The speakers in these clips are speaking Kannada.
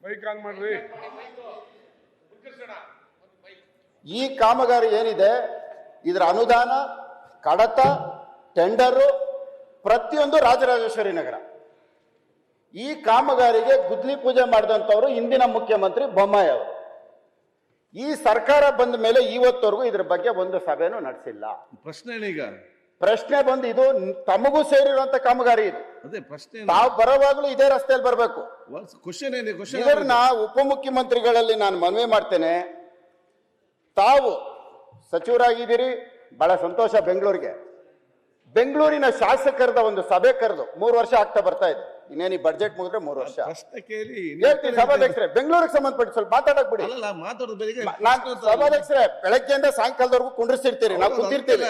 ಮೈಕ್ ಆನ್ ಮಾಡ್ರಿ. ಈ ಕಾಮಗಾರಿ ಏನಿದೆ ಇದರ ಅನುದಾನ, ಕಡತ, ಟೆಂಡರು ಪ್ರತಿಯೊಂದು ರಾಜರಾಜೇಶ್ವರಿ ನಗರ. ಈ ಕಾಮಗಾರಿಗೆ ಗುದ್ಲಿ ಪೂಜೆ ಮಾಡಿದಂಥವ್ರು ಇಂದಿನ ಮುಖ್ಯಮಂತ್ರಿ ಬೊಮ್ಮಾಯಿ ಅವರು. ಈ ಸರ್ಕಾರ ಬಂದ ಮೇಲೆ ಇವತ್ತವರೆಗೂ ಇದ್ರ ಬಗ್ಗೆ ಒಂದು ಸಭೆನೂ ನಡೆಸಿಲ್ಲ. ಪ್ರಶ್ನೆ ಬಂದು ಇದು ತಮಗೂ ಸೇರಿರುವಂತ ಕಾಮಗಾರಿ ಇದು. ಅದೇ ಪ್ರಶ್ನೆ. ತಾವು ಬರೋವಾಗ್ಲೂ ಇದೇ ರಸ್ತೆಯಲ್ಲಿ ಬರಬೇಕು. ಇದನ್ನ ಉಪಮುಖ್ಯಮಂತ್ರಿಗಳಲ್ಲಿ ನಾನು ಮನವಿ ಮಾಡ್ತೇನೆ. ತಾವು ಸಚಿವರಾಗಿದ್ದೀರಿ, ಬಹಳ ಸಂತೋಷ. ಬೆಂಗಳೂರಿನ ಶಾಸಕರದ ಒಂದು ಸಭೆ ಕರೆದು 3 ವರ್ಷ ಆಗ್ತಾ ಬರ್ತಾ ಇದೆ. ಇನ್ನೇನು ಬಡ್ಜೆಟ್ ಮುಗಿದ್ರೆ 3 ವರ್ಷ. ಹೇಳ್ತೀನಿ ಸಭಾಧ್ಯಕ್ಷರೇ, ಬೆಂಗಳೂರಿಗೆ ಸಂಬಂಧಪಟ್ಟ ಸ್ವಲ್ಪ ಮಾತಾಡಕ್ ಬಿಡಿ. ಸಭಾಧ್ಯಕ್ಷರೇ, ಬೆಳಗ್ಗೆಯಿಂದ ಸಾಯಂಕಾಲದವರೆಗೂ ಕುಂಡ್ರಿಸಿರ್ತೀರಿ, ನಾವು ಕೂತಿರ್ತೀವಿ.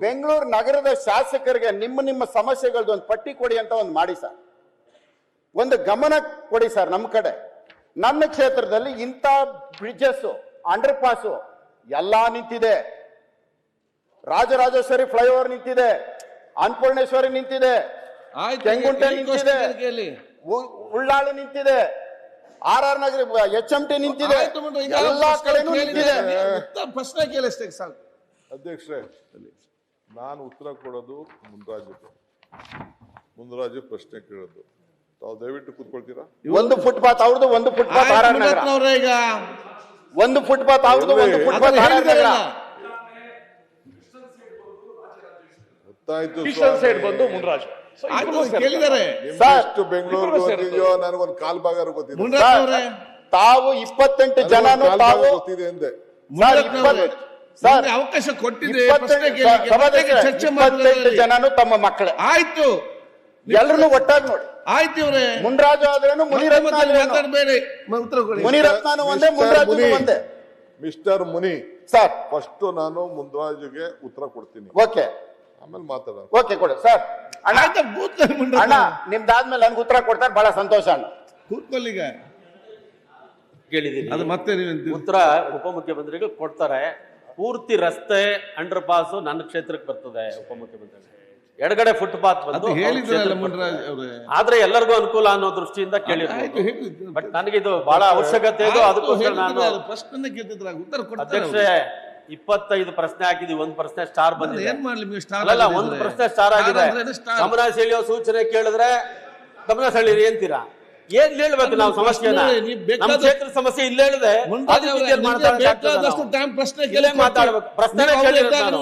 ಬೆಂಗಳೂರು ನಗರದ ಶಾಸಕರಿಗೆ ನಿಮ್ಮ ಸಮಸ್ಯೆಗಳದ್ದು ಒಂದು ಪಟ್ಟಿ ಕೊಡಿ ಅಂತ ಒಂದು ಮಾಡಿ ಸರ್. ಒಂದು ಗಮನ ಕೊಡಿ ಸರ್. ನಮ್ಮ ಕಡೆ, ನನ್ನ ಕ್ಷೇತ್ರದಲ್ಲಿ ಇಂಥ ಬ್ರಿಡ್ಜಸ್, ಅಂಡರ್ ಪಾಸು ಎಲ್ಲಾ ನಿಂತಿದೆ. ರಾಜರಾಜೇಶ್ವರಿ ಫ್ಲೈಓವರ್ ನಿಂತಿದೆ, ಅನ್ನಪೂರ್ಣೇಶ್ವರಿ ನಿಂತಿದೆ, ಕೆಂಗುಂಟೆ ನಿಂತಿದೆ, ಉಳ್ಳಾಳು ನಿಂತಿದೆ, RR ನಗರ HMT ನಿಂತಿದೆ, ಎಲ್ಲಾ ಕಡೆನೂ ನಿಂತಿದೆ. ಪ್ರಶ್ನೆ ಕೇಳಿಸ್ತೇ ಸಾಕು. ಅಧ್ಯಕ್ಷರೇ, ನಾನು ಉತ್ತರ ಕೊಡೋದು ಮುಂದರಾಜು ಪ್ರಶ್ನೆ ಕೇಳೋದು. ತಾವು ದಯವಿಟ್ಟು ಕೂತ್ಕೊಳ್ತೀರಾ? ಒಂದು ಫುಟ್ಪಾತ್ ಅವ್ರದ್ದು, ಒಂದು ಫುಟ್ಪಾತ್ RR ನಗರ. ಈಗ ಒಂದು ಫುಟ್ಪಾತ್ ಅವ್ರದ್ದು, ಒಂದು ಫುಟ್ಪಾತ್ RR ನಗರ. ಬಂದು ಮುನ್ರಾಜ್ ಕೇಳಿದ್ದಾರೆ. ಬೆಂಗಳೂರು ಗೊತ್ತಿದೆಯೋ ನನಗೊಂದು ಕಾಲ್ ಭಾಗ ಗೊತ್ತಿದೆ. ತಾವು 28 ಜನನು ತಾವು ಗೊತ್ತಿದೆ ಅಂದೆ. ಅವಕಾಶ ಕೊಟ್ಟಿದೆ. 28 ಜನನು ತಮ್ಮ ಮಕ್ಕಳೇ. ಆಯ್ತು, ಎಲ್ಲರನ್ನು ಒಟ್ಟಾಗಿ ನೋಡಿ. ಆಯ್ತು ಇವ್ರೆ. ಮುನ್ರಾಜು ಆದ್ರೇನು, ಮುನಿರತ್ನ ಮುನಿರತ್ನನು ಒಂದೇ, ಮುನ್ರಾಜು ಒಂದೇ. ಮಿಸ್ಟರ್ ಮುನಿ ಸರ್, ಫಸ್ಟ್ ನಾನು ಮುನ್ರಾಜುಗೆ ಉತ್ತರ ಕೊಡ್ತೀನಿ, ಓಕೆ, ಆಮೇಲೆ ಮಾತಾಡೋಣ. ಓಕೆ, ಕೊಡಿ ಸರ್. ಅಣ್ಣ, ನಿಮ್ದಾದ್ಮೇಲೆ ನನ್ಗೆ ಉತ್ತರ ಕೊಡ್ತಾರೆ, ಬಹಳ ಸಂತೋಷ ಅಣ್ಣ. ಕೂತ್ಕೊಳ್ಳಿಗ ಕೇಳಿದೀನಿ. ಅದು ಮತ್ತೆ ಉತ್ತರ ಉಪಮುಖ್ಯಮಂತ್ರಿಗಳು ಕೊಡ್ತಾರೆ. ಪೂರ್ತಿ ರಸ್ತೆ ಅಂಡರ್ ಪಾಸ್ ನನ್ನ ಕ್ಷೇತ್ರಕ್ಕೆ ಬರ್ತದೆ. ಉಪಮುಖ್ಯಮಂತ್ರಿ ಎಡಗಡೆ ಫುಟ್ಪಾತ್ ಆದ್ರೆ ಎಲ್ಲರಿಗೂ ಅನುಕೂಲ ಅನ್ನೋ ದೃಷ್ಟಿಯಿಂದ ಕೇಳಿರ್ಬೋದು. ಬಟ್ ನನಗಿದು ಬಹಳ ಅವಶ್ಯಕತೆ ಇದೆ. ಅದಕ್ಕೋಸ್ಕರ ನಾನು ಅಧ್ಯಕ್ಷರೇ 25 ಪ್ರಶ್ನೆ ಹಾಕಿದೀವಿ, ಒಂದು ಪ್ರಶ್ನೆ ಸ್ಟಾರ್ ಬಂದಿದೆ. ಅಲ್ಲ, ಒಂದು ಪ್ರಶ್ನೆ ಸ್ಟಾರ್ ಆಗಿದೆ. ಗಮನ ಸೆಳೆಯೋ ಸೂಚನೆ ಕೇಳಿದ್ರೆ ಗಮನ ಸೆಳೀರಿ ಅಂತೀರಾ? ಏನ್ ಹೇಳ್ಬೇಕು ನಾವು ಸಮಸ್ಯೆನ? ನಮ್ಮ ಕ್ಷೇತ್ರ ಸಮಸ್ಯೆ ಇಲ್ಲ ಹೇಳಿದೆ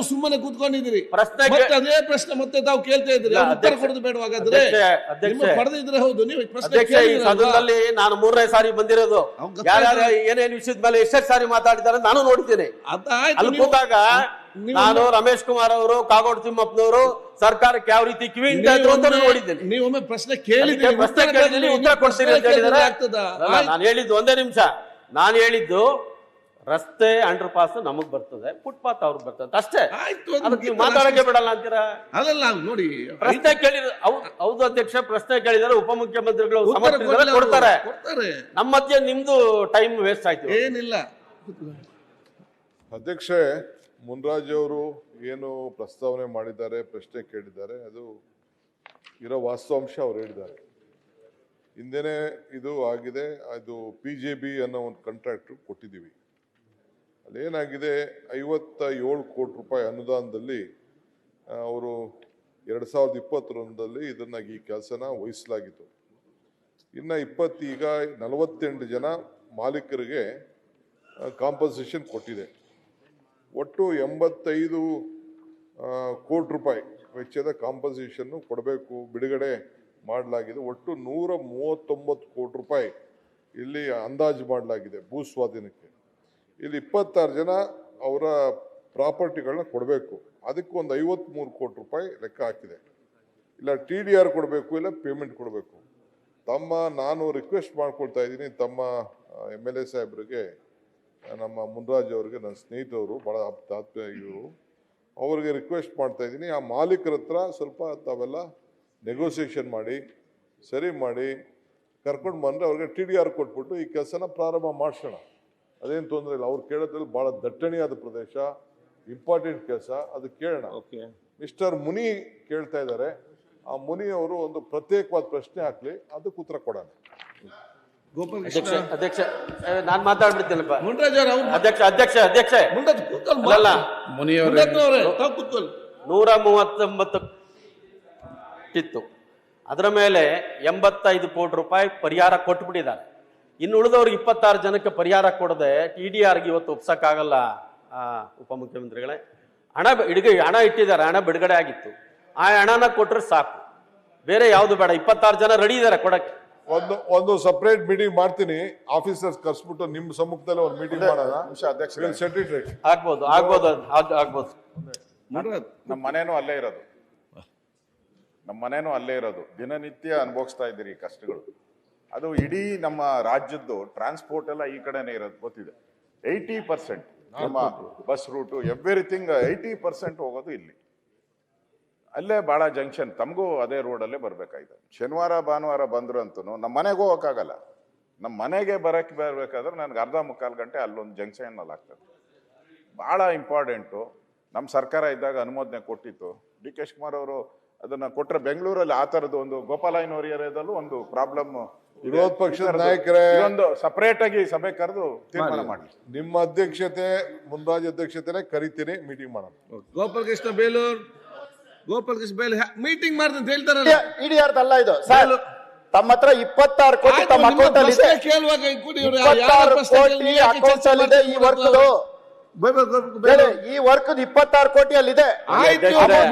ಸುಮ್ಮನೆ ಕೂತ್ಕೊಂಡಿದ್ರಿ. ಅದೇ ಪ್ರಶ್ನೆ ಮತ್ತೆ ತಾವು ಕೇಳ್ತಾ ಇದ್ರಿ, ಉತ್ತರ ಕೊಡೋದು ಬೇಡವಾಗಾದ್ರೆ ಪಡೆದಿದ್ರೆ ಹೌದು. ನೀವು ಸದನದಲ್ಲಿ ನಾನು 3ನೇ ಸಾರಿ ಬಂದಿರೋದು. ಯಾರ್ಯಾರು ಏನೇನು ವಿಷಯದ ಮೇಲೆ ಎಷ್ಟೆಷ್ಟು ಸಾರಿ ಮಾತಾಡಿದ್ದಾರೆ ನಾನು ನೋಡಿದ್ದೇನೆ. ಅಲ್ಲಿ ಕೂತಾಗ ನಾನು ರಮೇಶ್ ಕುಮಾರ್ ಅವರು, ಕಾಗೋಡು ತಿಮ್ಮಪ್ಪನವರು ಸರ್ಕಾರಕ್ಕೆ ಯಾವ ರೀತಿ ಕಿವಿ ಅಂತ ನೋಡಿದ್ದೇನೆ. ನೀವೊಮ್ಮೆ ಪ್ರಶ್ನೆ ಕೇಳಿದ್ರೆ ಪ್ರಶ್ನೆ ಕೇಳಿದ್ರೆ ಉತ್ತರ ಕೊಡ್ತೀರಿ ಅಂತ ಹೇಳಿದ್ರೆ ನಾನು ಹೇಳಿದ್ದು ಒಂದೇ ನಿಮಿಷ. ನಾನು ಹೇಳಿದ್ದು ರಸ್ತೆ ಅಂಡರ್ ಪಾಸ್ ನಮಗ್ ಬರ್ತದೆ, ಫುಟ್ಪಾತ್ ಅವ್ರಿಗೆ ಬರ್ತದೆ ಅಷ್ಟೇ. ನೀವು ಮಾತಾಡಕ್ಕೆ ಬಿಡಲ್ಲ ಅಂತೀರಾ? ಅದಲ್ಲ ನೋಡಿ, ಪ್ರಶ್ನೆ ಕೇಳಿದ್ರೆ ಹೌದು ಅಧ್ಯಕ್ಷ, ಪ್ರಶ್ನೆ ಕೇಳಿದರೆ ಉಪಮುಖ್ಯಮಂತ್ರಿಗಳು ಕೊಡ್ತಾರೆ. ನಮ್ಮ ಮಧ್ಯೆ ನಿಮ್ದು ಟೈಮ್ ವೇಸ್ಟ್ ಆಯ್ತು. ಏನಿಲ್ಲ ಅಧ್ಯಕ್ಷೆ, ಮುನ್ರಾಜ್ ಅವರು ಏನು ಪ್ರಸ್ತಾವನೆ ಮಾಡಿದ್ದಾರೆ, ಪ್ರಶ್ನೆ ಕೇಳಿದ್ದಾರೆ, ಅದು ಇರೋ ವಾಸ್ತವಾಂಶ ಅವ್ರು ಹೇಳಿದ್ದಾರೆ. ಹಿಂದೆನೆ ಇದು ಆಗಿದೆ. ಅದು PJB ಅನ್ನೋ ಒಂದು ಕಾಂಟ್ರಾಕ್ಟರ್ ಕೊಟ್ಟಿದ್ದೀವಿ. ಅಲ್ಲೇನಾಗಿದೆ, 57 ಕೋಟಿ ರೂಪಾಯಿ ಅನುದಾನದಲ್ಲಿ ಅವರು 2021ರಲ್ಲಿ ಇದನ್ನ ಈ ಕೆಲಸನ ವಹಿಸಲಾಗಿತ್ತು. ಇನ್ನು ಈಗ 48 ಜನ ಮಾಲೀಕರಿಗೆ ಕಾಂಪನ್ಸೇಷನ್ ಕೊಟ್ಟಿದೆ. ಒಟ್ಟು 85 ಕೋಟಿ ರೂಪಾಯಿ ವೆಚ್ಚದ ಕಾಂಪನ್ಸೇಷನ್ ಕೊಡಬೇಕು, ಬಿಡುಗಡೆ ಮಾಡಲಾಗಿದೆ. ಒಟ್ಟು 139 ಕೋಟಿ ರೂಪಾಯಿ ಇಲ್ಲಿ ಅಂದಾಜು ಮಾಡಲಾಗಿದೆ ಭೂ ಸ್ವಾಧೀನಕ್ಕೆ. ಇಲ್ಲಿ 26 ಜನ ಅವರ ಪ್ರಾಪರ್ಟಿಗಳನ್ನ ಕೊಡಬೇಕು. ಅದಕ್ಕೊಂದು 53 ಕೋಟಿ ರೂಪಾಯಿ ಲೆಕ್ಕ ಹಾಕಿದೆ. ಇಲ್ಲ TDR ಕೊಡಬೇಕು, ಇಲ್ಲ ಪೇಮೆಂಟ್ ಕೊಡಬೇಕು. ನಾನು ರಿಕ್ವೆಸ್ಟ್ ಮಾಡ್ಕೊಳ್ತಾ ಇದ್ದೀನಿ ತಮ್ಮ MLA ಸಾಹೇಬರಿಗೆ, ನಮ್ಮ ಮುನ್ರಾಜ್ ಅವರಿಗೆ, ನನ್ನ ಸ್ನೇಹಿತರು, ಭಾಳ ಇವರು, ಅವ್ರಿಗೆ ರಿಕ್ವೆಸ್ಟ್ ಮಾಡ್ತಾ ಇದ್ದೀನಿ, ಆ ಮಾಲೀಕರ ಹತ್ರ ಸ್ವಲ್ಪ ತಾವೆಲ್ಲ ನೆಗೋಸಿಯೇಷನ್ ಮಾಡಿ, ಸರಿ ಮಾಡಿ ಕರ್ಕೊಂಡು ಬಂದರೆ ಅವ್ರಿಗೆ TDR ಕೊಟ್ಬಿಟ್ಟು ಈ ಕೆಲಸನ ಪ್ರಾರಂಭ ಮಾಡಿಸೋಣ. ಅದೇನು ತೊಂದರೆ ಇಲ್ಲ. ಅವ್ರು ಕೇಳೋದ್ರಲ್ಲಿ ಭಾಳ ದಟ್ಟಣೆಯಾದ ಪ್ರದೇಶ, ಇಂಪಾರ್ಟೆಂಟ್ ಕೆಲಸ, ಅದು ಕೇಳೋಣ. ಮಿಸ್ಟರ್ ಮುನಿ ಕೇಳ್ತಾ ಇದ್ದಾರೆ. ಆ ಮುನಿ ಅವರು ಒಂದು ಪ್ರತ್ಯೇಕವಾದ ಪ್ರಶ್ನೆ ಹಾಕಲಿ, ಅದಕ್ಕೆ ಉತ್ತರ ಕೊಡೋಣ. ಗೋಪಾಲ್ ಅಧ್ಯಕ್ಷ ಕೃಷ್ಣ ಅಧ್ಯಕ್ಷ ನಾನ್ ಮಾತಾಡ್ಬಿಡ್ತೀನಪ್ಪ. ಮುನ್ರಾಜ್ ಅವ್ರು ಅವ್ರು ಅಧ್ಯಕ್ಷ ಮುಂಡದ್ ಕೂತ್ಕೊಳ್ಳಿ. ಅಲ್ಲ ಮುನಿಯವ್ರೆ ತಾವು ಕೂತ್ಕೊಳ್ಳಿ. 139 ಇತ್ತು. ಅದರ ಮೇಲೆ 85 ಕೋಟಿ ರೂಪಾಯಿ ಪರಿಹಾರ ಕೊಟ್ಬಿಟ್ಟಿದ್ದಾರೆ. ಇನ್ನು ಉಳಿದವ್ರಿಗೆ 26 ಜನಕ್ಕೆ ಪರಿಹಾರ ಕೊಡದೆ TDRಗೆ ಇವತ್ತು ಒಪ್ಸಕ್ಕಾಗಲ್ಲ. ಉಪಮುಖ್ಯಮಂತ್ರಿಗಳೇ, ಹಣ ಇಟ್ಟಿದ್ದಾರೆ, ಹಣ ಬಿಡುಗಡೆ ಆಗಿತ್ತು. ಆ ಹಣನ ಕೊಟ್ರೆ ಸಾಕು, ಬೇರೆ ಯಾವ್ದು ಬೇಡ. 26 ಜನ ರೆಡಿ ಇದ್ದಾರೆ ಕೊಡಕ್ಕೆ. ಒಂದು ಸಪರೇಟ್ ಮೀಟಿಂಗ್ ಮಾಡ್ತೀನಿ, ಆಫೀಸರ್ಸ್ ಕರ್ಸ್ಬಿಟ್ಟು ನಿಮ್ಮ ಸಮ್ಮುಖದಲ್ಲಿ ಒಂದು ಮೀಟಿಂಗ್ ಮಾಡೋಣ. ಅಧ್ಯಕ್ಷ ಆಗ್ಬೋದು. ನಮ್ಮ ಮನೇನೂ ಅಲ್ಲೇ ಇರೋದು, ದಿನನಿತ್ಯ ಅನುಭವಿಸ್ತಾ ಇದ್ದೀರಿ ಈ ಕಷ್ಟಗಳು. ಅದು ಇಡೀ ನಮ್ಮ ರಾಜ್ಯದ್ದು ಟ್ರಾನ್ಸ್ಪೋರ್ಟ್ ಎಲ್ಲ ಈ ಕಡೆನೇ ಇರೋದು ಗೊತ್ತಿದೆ. 80% ನಮ್ಮ ಬಸ್ ರೂಟು ಎವ್ರಿಥಿಂಗ್ 80% ಹೋಗೋದು ಇಲ್ಲಿ. ಅಲ್ಲೇ ಭಾಳ ಜಂಕ್ಷನ್, ತಮಗೂ ಅದೇ ರೋಡಲ್ಲೇ ಬರ್ಬೇಕಾಯ್ತು. ಶನಿವಾರ ಭಾನುವಾರ ಬಂದ್ರು ಅಂತೂ ನಮ್ಮ ಮನೆಗೆ ಹೋಗೋಕ್ಕಾಗಲ್ಲ. ನಮ್ಮ ಮನೆಗೆ ಬರ್ಬೇಕಾದ್ರೆ ನನಗೆ ಅರ್ಧ ಮುಕ್ಕಾಲು ಗಂಟೆ ಅಲ್ಲೊಂದು ಜಂಕ್ಷನ್ನಲ್ಲಿ ಆಗ್ತದೆ. ಭಾಳ ಇಂಪಾರ್ಟೆಂಟು. ನಮ್ಮ ಸರ್ಕಾರ ಇದ್ದಾಗ ಅನುಮೋದನೆ ಕೊಟ್ಟಿತ್ತು. DK ಶಿವಕುಮಾರ್ ಅವರು ಅದನ್ನ ಕೊಟ್ಟರೆ ಬೆಂಗಳೂರಲ್ಲಿ ಆ ಥರದ್ದು ಒಂದು ಗೋಪಾಲಯ್ಯನವರ ಏರಿಯಾದಲ್ಲೂ ಒಂದು ಪ್ರಾಬ್ಲಮ್. ವಿರೋಧ ಪಕ್ಷದ ನಾಯಕರೇ, ಒಂದು ಸಪರೇಟ್ ಆಗಿ ಸಭೆ ಕರೆದು ತೀರ್ಮಾನ ಮಾಡಿ. ನಿಮ್ಮ ಅಧ್ಯಕ್ಷತೆ, ಮುನ್ರಾಜ್ ಅಧ್ಯಕ್ಷತೆನೆ ಕರಿತೀನಿ, ಮೀಟಿಂಗ್ ಮಾಡೋಣ. ಗೋಪಾಲ್ ಕೃಷ್ಣ ಬೇಲೂರ್ ಮೀಟಿಂಗ್ ಮಾಡ್ತೀನಿ ಅಂತ ಹೇಳ್ತಾರಲ್ಲ. ಇಡಿಯಾರ್ದಲ್ಲ ಇದು ಸರ್. ತಮ್ಮ ಹತ್ರ 26 ಕೋಟಿ ತಮ್ಮ ಅಕೌಂಟ್ ಅಲ್ಲಿ ಇದೆ. ಕೇಳುವಾಗ ಕೊಡಿ ಇವ್ರು 26 ಕೋಟಿ ಅಕೌಂಟ್ ಅಲ್ಲಿ ಇದೆ. ಈ ವರ್ಕ್ ಈ ವರ್ಕ್ 26 ಕೋಟಿ ಅಲ್ಲಿ ಇದೆ.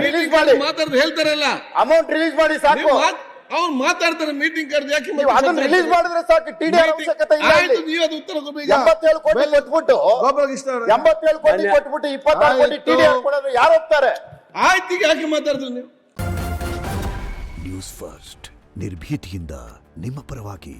ರಿಲೀಸ್ ಮಾಡಿ ಮಾತಾಡ್ದು ಹೇಳ್ತಾರಲ್ಲ, ಅಮೌಂಟ್ ರಿಲೀಸ್ ಮಾಡಿ ಸಾಕು. ಅವ್ರು ಮಾತಾಡ್ತಾರೆ ಮೀಟಿಂಗ್ ಕರೆದು ಯಾಕೆ ನೀವು ಅದನ್ನ ರಿಲೀಸ್ ಮಾಡಿದ್ರೆ ಸಾಕು. TDR ಅವಶ್ಯಕತೆ ಇಲ್ಲ. ಆಯ್ತು, ನೀವು ಅದು ಉತ್ತರ ಕೊಡ್ಬೇಕು. 87 ಕೋಟಿ ಕೊಟ್ಬಿಟ್ಟು ಗೋಪಾಲ್ ಕೃಷ್ಣ 87 ಕೋಟಿ ಕೊಟ್ಬಿಟ್ಟು 26 ಕೋಟಿ TDR ಕೊಡೋದು ಯಾರು ಹೋಗ್ತಾರೆ? ಆಯ್ತು, ಈಗ ಯಾಕೆ ಮಾತಾಡ್ತೀರಿ ನೀವು? ನ್ಯೂಸ್ ಫಸ್ಟ್ ನಿರ್ಭೀತಿಯಿಂದ ನಿಮ್ಮ ಪರವಾಗಿ.